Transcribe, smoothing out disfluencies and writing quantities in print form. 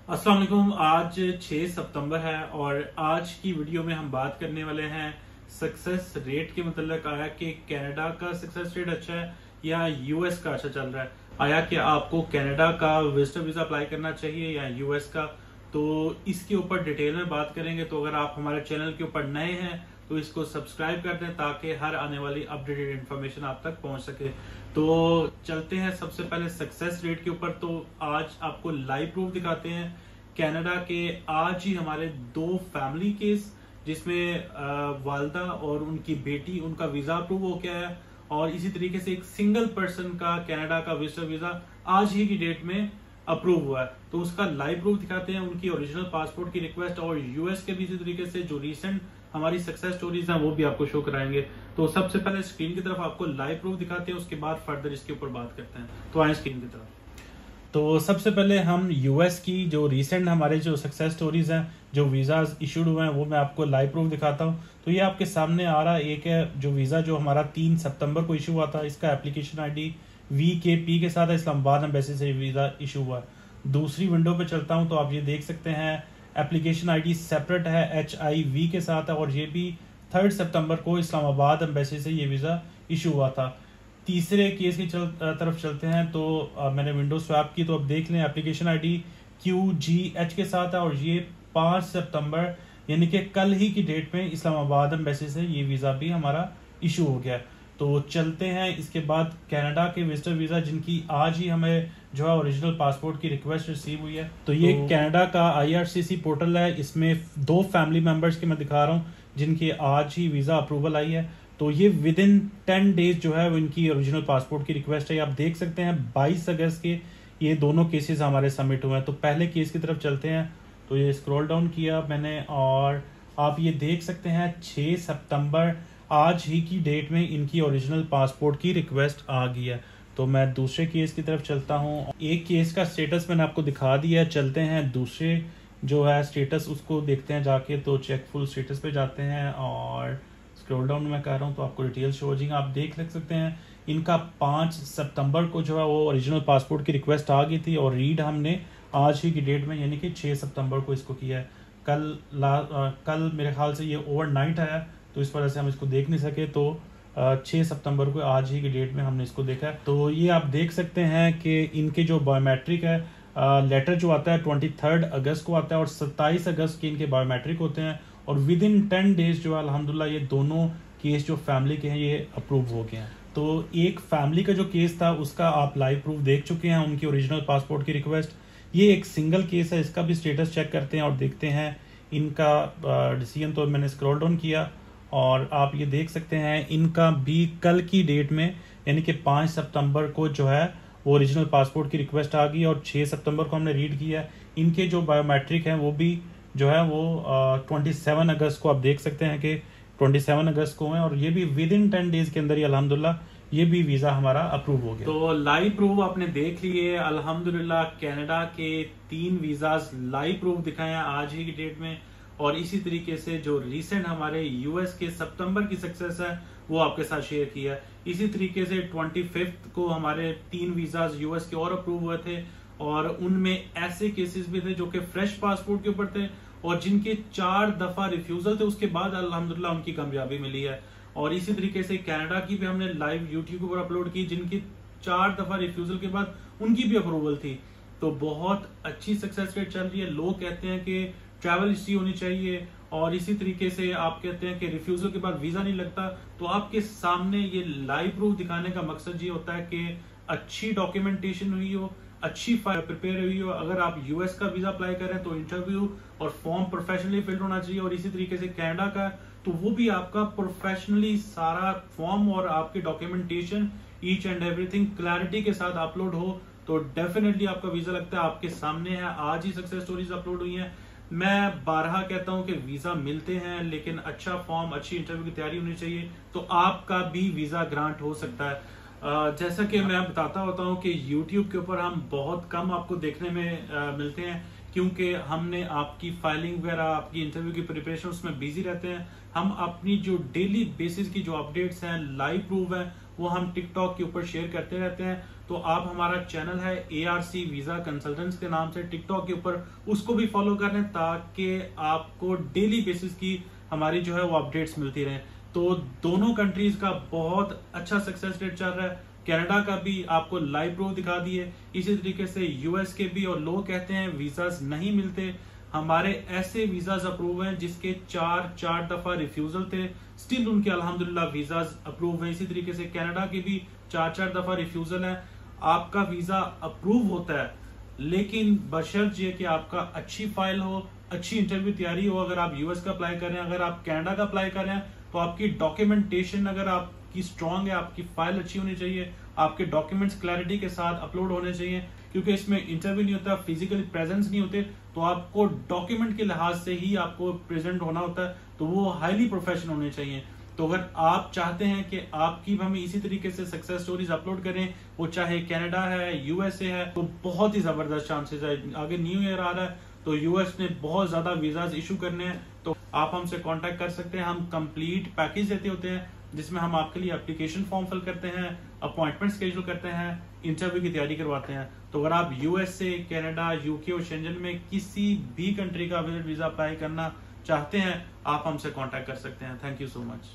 अस्सलाम वालेकुम। आज 6 सितंबर है और आज की वीडियो में हम बात करने वाले हैं सक्सेस रेट के मतलब। आया कि कनाडा का सक्सेस रेट अच्छा है या यूएस का अच्छा चल रहा है। आया कि आपको कनाडा का विजिटर वीजा अप्लाई करना चाहिए या यूएस का, तो इसके ऊपर डिटेल में बात करेंगे। तो अगर आप हमारे चैनल के ऊपर नए हैं तो इसको सब्सक्राइब कर दें ताकि हर आने वाली अपडेटेड इन्फॉर्मेशन आप तक पहुंच सके। तो चलते हैं सबसे पहले सक्सेस रेट के ऊपर। तो आज आपको लाइव प्रूफ दिखाते हैं कनाडा के। आज ही हमारे 2 फैमिली केस जिसमें वालदा और उनकी बेटी, उनका वीजा अप्रूव हो गया है और इसी तरीके से एक सिंगल पर्सन का कनाडा का विजिटर वीजा आज ही की डेट में अप्रूव हुआ है। तो उसका लाइव प्रूफ दिखाते हैं, उनकी ओरिजिनल पासपोर्ट की रिक्वेस्ट और यूएस के भी इसी तरीके से जो रिसेंट हमारी सक्सेस स्टोरीज हैं वो भी आपको शो कराएंगे। तो सबसे पहले स्क्रीन की तरफ आपको लाइव प्रूफ दिखाते हैं, उसके बाद फर्दर इसके ऊपर बात करते हैं। तो आए स्क्रीन की तरफ। तो सबसे पहले हम यूएस की जो रिसेंट हमारे जो सक्सेस स्टोरीज हैं, जो वीज़ाज इशूड हुए हैं, वो मैं आपको लाइव प्रूफ दिखाता हूं। तो ये आपके सामने आ रहा है। एक है जो वीज़ा जो हमारा 3 सितंबर को इशू हुआ था, इसका एप्लीकेशन आईडी VKP के साथ है, इस्लामाबाद एम्बेसी से वीज़ा इशू हुआ है। दूसरी विंडो पे चलता हूं तो आप ये देख सकते हैं एप्लीकेशन आईडी सेपरेट है, HIV के साथ है और ये भी 3 सितंबर को इस्लामाबाद एम्बेसी से ये वीज़ा इशू हुआ था। तीसरे केस की तरफ चलते हैं। तो मैंने विंडो स्वैप की, तो अब देख लें एप्लीकेशन आईडी QGH के साथ है और ये 5 सितंबर यानी कि कल ही की डेट में इस्लामाबाद एम्बेसी से ये वीज़ा भी हमारा इशू हो गया। तो चलते हैं इसके बाद कनाडा के विजिटर वीज़ा जिनकी आज ही हमें जो है ओरिजिनल पासपोर्ट की रिक्वेस्ट रिसीव हुई है। तो ये कनाडा का IRCC पोर्टल है, इसमें 2 फैमिली मेंबर्स की मैं दिखा रहा हूँ जिनकी आज ही वीज़ा अप्रूवल आई है। तो ये विद इन 10 डेज जो है इनकी ओरिजिनल पासपोर्ट की रिक्वेस्ट है। आप देख सकते हैं 22 अगस्त के ये दोनों केसेस हमारे सबमिट हुए हैं। तो पहले केस की तरफ चलते हैं। तो ये स्क्रॉल डाउन किया मैंने और आप ये देख सकते हैं 6 सितंबर आज ही की डेट में इनकी ओरिजिनल पासपोर्ट की रिक्वेस्ट आ गई है। तो मैं दूसरे केस की तरफ चलता हूँ। एक केस का स्टेटस मैंने आपको दिखा दिया है। चलते हैं दूसरे जो है स्टेटस उसको देखते हैं जाके। तो चेक फुल स्टेटस पे जाते हैं और स्क्रॉल डाउन में कर रहा हूँ तो आपको डिटेल शो हो जाएंगे। आप देख सकते हैं इनका 5 सितंबर को जो है वो ओरिजिनल पासपोर्ट की रिक्वेस्ट आ गई थी और रीड हमने आज ही की डेट में यानी कि 6 सितंबर को इसको किया है। कल मेरे ख्याल से ये ओवरनाइट आया तो इस वजह से हम इसको देख नहीं सके। तो 6 सितंबर को आज ही की डेट में हमने इसको देखा है। तो ये आप देख सकते हैं कि इनके जो बायोमेट्रिक है लेटर जो आता है 23 अगस्त को आता है और 27 अगस्त के इनके बायोमेट्रिक होते हैं और विद इन 10 डेज जो है अल्हम्दुलिल्लाह ये दोनों केस जो फैमिली के हैं ये अप्रूव हो गए हैं। तो एक फैमिली का जो केस था उसका आप लाइव प्रूफ देख चुके हैं, उनकी ओरिजिनल पासपोर्ट की रिक्वेस्ट। ये एक सिंगल केस है, इसका भी स्टेटस चेक करते हैं और देखते हैं इनका डिसीजन। तो मैंने स्क्रॉल डाउन किया और आप ये देख सकते हैं इनका भी कल की डेट में यानी कि 5 सितंबर को जो है वो ओरिजिनल पासपोर्ट की रिक्वेस्ट आ गई और 6 सितंबर को हमने रीड किया। इनके जो बायोमेट्रिक हैं वो भी जो है वो 27 अगस्त को आप देख सकते हैं कि 27 अगस्त को है और ये भी विद इन 10 डेज के अंदर ही अल्हम्दुलिल्लाह ये भी वीजा हमारा अप्रूव हो गया। तो लाइव प्रूफ आपने देख लिए अल्हम्दुलिल्लाह। कनाडा के 3 वीजाज लाइव प्रूफ दिखाए हैं आज ही की डेट में और इसी तरीके से जो रिसेंट हमारे यूएस के सितंबर की सक्सेस है वो आपके साथ शेयर किया है। इसी तरीके से 25 को हमारे 3 वीजाज यूएस के और अप्रूव हुए थे और उनमें ऐसे केसेस भी थे जो कि फ्रेश पासपोर्ट के ऊपर थे और जिनके 4 दफा रिफ्यूजल थे, उसके बाद अल्हम्दुलिल्लाह उनकी कामयाबी मिली है। और इसी तरीके से कनाडा की भी हमने लाइव यूट्यूब के ऊपर अपलोड की जिनकी 4 दफा रिफ्यूजल के बाद उनकी भी अप्रूवल थी। तो बहुत अच्छी सक्सेस रेट चल रही है। लोग कहते हैं कि ट्रैवल हिस्ट्री होनी चाहिए और इसी तरीके से आप कहते हैं कि रिफ्यूजल के बाद वीजा नहीं लगता। तो आपके सामने ये लाइव प्रूफ दिखाने का मकसद ये होता है कि अच्छी डॉक्यूमेंटेशन हुई हो, अच्छी फाइल प्रिपेयर हुई हो। अगर आप यूएस का वीजा अप्लाई कर रहे हैं तो इंटरव्यू और फॉर्म प्रोफेशनली फिल्ड होना चाहिए और इसी तरीके से कनाडा का तो वो भी आपका प्रोफेशनली सारा फॉर्म और आपकी documentation each and everything clarity के साथ अपलोड हो तो डेफिनेटली आपका वीजा लगता है। आपके सामने है, आज ही सक्सेस स्टोरीज अपलोड हुई हैं। मैं बारहा कहता हूं कि वीजा मिलते हैं लेकिन अच्छा फॉर्म, अच्छी इंटरव्यू की तैयारी होनी चाहिए तो आपका भी वीजा ग्रांट हो सकता है। जैसा कि मैं बताता होता हूं कि YouTube के ऊपर हम बहुत कम आपको देखने में मिलते हैं क्योंकि हमने आपकी फाइलिंग वगैरह, आपकी इंटरव्यू की प्रिपरेशन उसमें बिजी रहते हैं। हम अपनी जो डेली बेसिस की जो अपडेट्स हैं, लाइव प्रूफ है, वो हम टिकटॉक के ऊपर शेयर करते रहते हैं। तो आप हमारा चैनल है ARC वीजा कंसल्टेंट्स के नाम से टिकटॉक के ऊपर, उसको भी फॉलो कर लें ताकि आपको डेली बेसिस की हमारी जो है वो अपडेट्स मिलती रहे। तो दोनों कंट्रीज का बहुत अच्छा सक्सेस रेट चल रहा है। कनाडा का भी आपको लाइव प्रूफ दिखा दिए, इसी तरीके से यूएस के भी। और लोग कहते हैं वीजास नहीं मिलते, हमारे ऐसे वीजास अप्रूव हैं जिसके चार दफा रिफ्यूजल थे, स्टिल उनके अल्हम्दुलिल्लाह वीजास अप्रूव हैं। इसी तरीके से कनाडा की भी चार दफा रिफ्यूजल है। आपका वीजा अप्रूव होता है, लेकिन बशर्त ये कि आपका अच्छी फाइल हो, अच्छी इंटरव्यू तैयारी हो। अगर आप यूएस का अप्लाई कर रहे हैं, अगर आप कनाडा का अप्लाई कर रहे हैं, तो आपकी डॉक्यूमेंटेशन अगर आपकी स्ट्रांग है, आपकी फाइल अच्छी होनी चाहिए, आपके डॉक्यूमेंट्स क्लैरिटी के साथ अपलोड होने चाहिए, क्योंकि इसमें इंटरव्यू नहीं होता, फिजिकली प्रेजेंस नहीं होते, तो आपको डॉक्यूमेंट के लिहाज से ही आपको प्रेजेंट होना होता है, तो वो हाईली प्रोफेशनल होने चाहिए। तो अगर आप चाहते हैं कि आपकी हम इसी तरीके से सक्सेस स्टोरीज अपलोड करें, वो चाहे कनाडा है, यूएसए है, तो बहुत ही जबरदस्त चांसेस है। आगे न्यू ईयर आ रहा है, तो यूएस ने बहुत ज्यादा वीजाज इशू करने हैं, तो आप हमसे कांटेक्ट कर सकते हैं। हम कंप्लीट पैकेज देते होते हैं जिसमें हम आपके लिए एप्लीकेशन फॉर्म फिल करते हैं, अपॉइंटमेंट स्केड्यूल करते हैं, इंटरव्यू की तैयारी करवाते हैं। तो अगर आप यूएसए, कनाडा, यूके और शेंजन में किसी भी कंट्री का विजिट वीजा अप्लाई करना चाहते हैं, आप हमसे कांटेक्ट कर सकते हैं। Thank you so much.